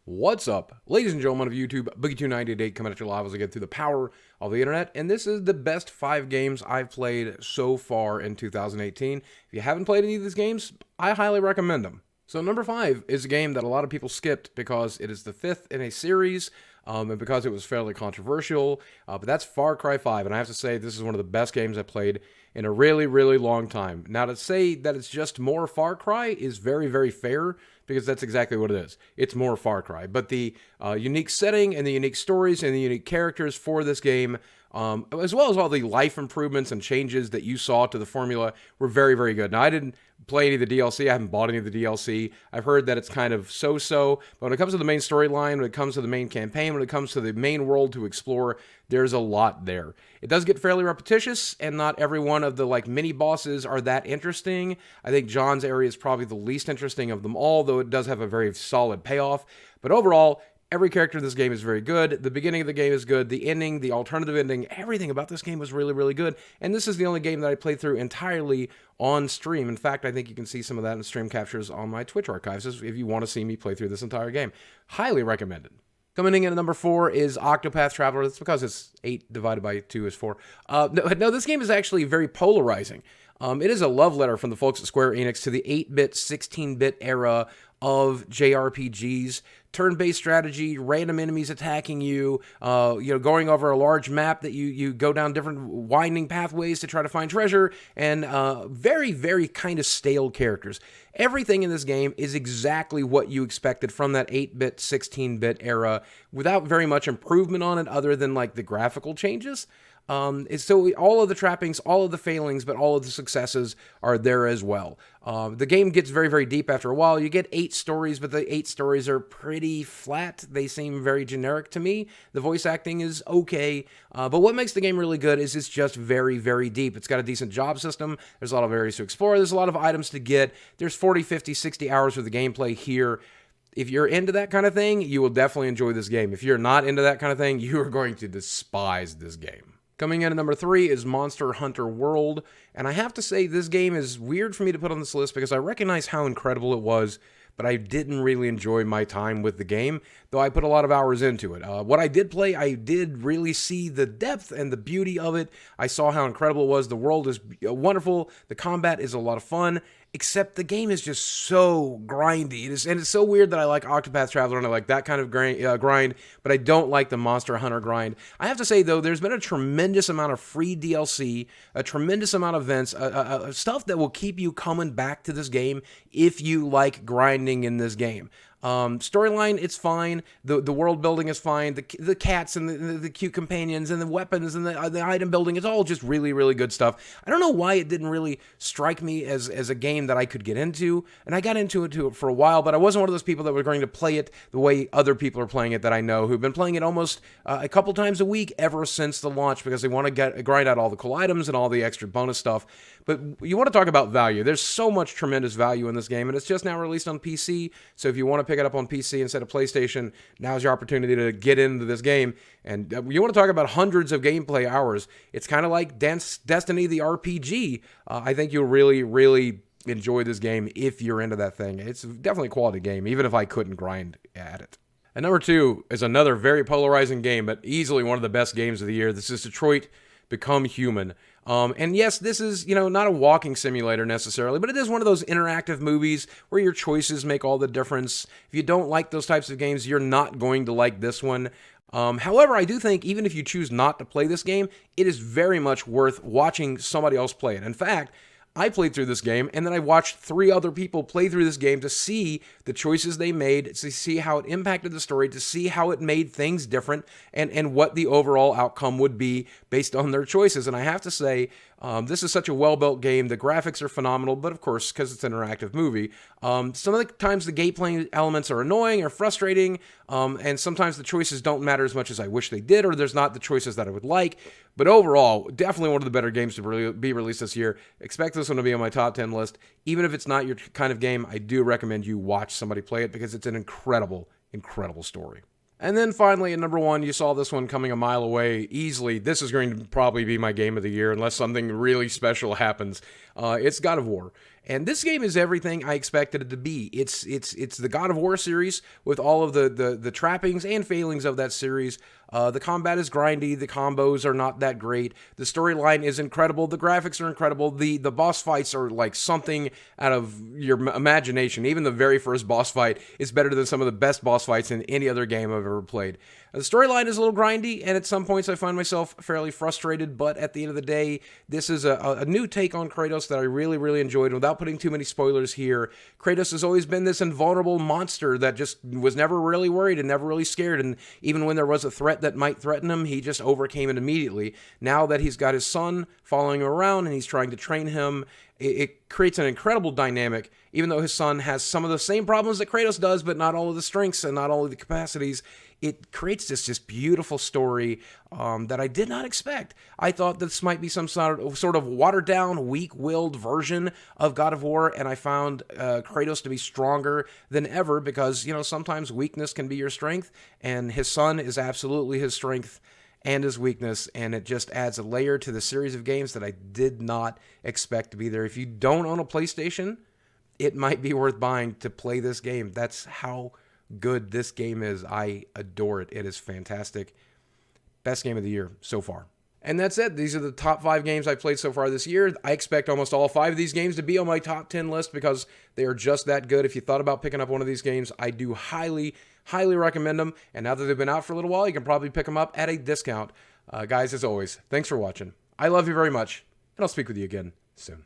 What's up, ladies and gentlemen of YouTube? Boogie298 coming at you live as I get through the power of the internet, and this is the best 5 games I've played so far in 2018. If you haven't played any of these games, I highly recommend them. So number 5 is a game that a lot of people skipped because it is the 5th in a series, and because it was fairly controversial, but that's Far Cry 5, and I have to say this is one of the best games I played in a really, really long time. Now, to say that it's just more Far Cry is very, very fair, because that's exactly what it is. It's more Far Cry. But the unique setting and the unique stories and the unique characters for this game, as well as all the life improvements and changes that you saw to the formula, were very, very good. Now, I didn't play any of the DLC. I haven't bought any of the DLC. I've heard that it's kind of so-so. But when it comes to the main storyline, when it comes to the main campaign, when it comes to the main world to explore, there's a lot there. It does get fairly repetitious, and not every one of the mini bosses are that interesting. I think John's area is probably the least interesting of them all, though it does have a very solid payoff. But overall, every character in this game is very good. The beginning of the game is good. The ending, the alternative ending, everything about this game was really, really good. And this is the only game that I played through entirely on stream. In fact, I think you can see some of that in stream captures on my Twitch archives if you want to see me play through this entire game. Highly recommended. Coming in at number 4 is Octopath Traveler. That's because it's 8 divided by 2 is 4. No, this game is actually very polarizing. It is a love letter from the folks at Square Enix to the 8-bit, 16-bit era of JRPGs, turn-based strategy, random enemies attacking you, going over a large map that you go down different winding pathways to try to find treasure, and very, very kind of stale characters. Everything in this game is exactly what you expected from that 8-bit, 16-bit era, without very much improvement on it other than the graphical changes. So all of the trappings, all of the failings, but all of the successes are there as well. The game gets very, very deep after a while. You get 8 stories, but the 8 stories are pretty flat. They seem very generic to me. The voice acting is okay, but what makes the game really good is it's just very, very deep. It's got a decent job system. There's a lot of areas to explore. There's a lot of items to get. There's 40, 50, 60 hours worth of gameplay here. If you're into that kind of thing, you will definitely enjoy this game. If you're not into that kind of thing, you are going to despise this game. Coming in at number 3 is Monster Hunter World, and I have to say this game is weird for me to put on this list because I recognize how incredible it was, but I didn't really enjoy my time with the game, though I put a lot of hours into it. What I did play, I did really see the depth and the beauty of it. I saw how incredible it was. The world is wonderful. The combat is a lot of fun, except the game is just so grindy. And it's so weird that I like Octopath Traveler and I like that kind of grind, but I don't like the Monster Hunter grind. I have to say, though, there's been a tremendous amount of free DLC, a tremendous amount of events, stuff that will keep you coming back to this game if you like grinding in this game. Storyline, it's fine. The world building is fine. The cats and the cute companions and the weapons and the item building, it's all just really, really good stuff. I don't know why it didn't really strike me as a game that I could get into, and I got into it for a while, but I wasn't one of those people that were going to play it the way other people are playing it that I know, who've been playing it almost a couple times a week ever since the launch because they want to grind out all the cool items and all the extra bonus stuff. But you want to talk about value. There's so much tremendous value in this game, and it's just now released on PC, so if you want to pick it up on PC instead of PlayStation, now's your opportunity to get into this game. And you want to talk about hundreds of gameplay hours. It's kind of like Destiny the RPG. I think you'll really, really enjoy this game if you're into that thing. It's definitely a quality game, even if I couldn't grind at it. And number 2 is another very polarizing game, but easily one of the best games of the year. This is Detroit Become Human. And yes, this is, not a walking simulator necessarily, but it is one of those interactive movies where your choices make all the difference. If you don't like those types of games, you're not going to like this one. However, I do think even if you choose not to play this game, it is very much worth watching somebody else play it. In fact, I played through this game, and then I watched 3 other people play through this game to see the choices they made, to see how it impacted the story, to see how it made things different, and what the overall outcome would be based on their choices. And I have to say, this is such a well-built game. The graphics are phenomenal, but of course, because it's an interactive movie, some of the times the gameplay elements are annoying or frustrating, and sometimes the choices don't matter as much as I wish they did, or there's not the choices that I would like. But overall, definitely one of the better games to be released this year. Expect this one to be on my top 10 list. Even if it's not your kind of game, I do recommend you watch somebody play it because it's an incredible, incredible story. And then finally, at number 1, you saw this one coming a mile away easily. This is going to probably be my game of the year unless something really special happens. It's God of War. And this game is everything I expected it to be. It's the God of War series with all of the trappings and failings of that series. The combat is grindy. The combos are not that great. The storyline is incredible. The graphics are incredible. The boss fights are like something out of your imagination. Even the very first boss fight is better than some of the best boss fights in any other game I've ever played. The storyline is a little grindy, and at some points I find myself fairly frustrated, but at the end of the day, this is a new take on Kratos that I really, really enjoyed. Without putting too many spoilers here, Kratos has always been this invulnerable monster that just was never really worried and never really scared, and even when there was a threat that might threaten him, he just overcame it immediately. Now that he's got his son following him around and he's trying to train him, it creates an incredible dynamic, even though his son has some of the same problems that Kratos does, but not all of the strengths and not all of the capacities. It creates this just beautiful story that I did not expect. I thought this might be some sort of watered-down, weak-willed version of God of War, and I found Kratos to be stronger than ever because, you know, sometimes weakness can be your strength, and his son is absolutely his strength and his weakness, and it just adds a layer to the series of games that I did not expect to be there. If you don't own a PlayStation, it might be worth buying to play this game. That's how good this game is. I adore it. It is fantastic. Best game of the year so far. And that's it. These are the top 5 games I've played so far this year. I expect almost all 5 of these games to be on my top 10 list because they are just that good. If you thought about picking up one of these games, I do highly recommend them. And now that they've been out for a little while, you can probably pick them up at a discount. Guys, as always, thanks for watching. I love you very much, and I'll speak with you again soon.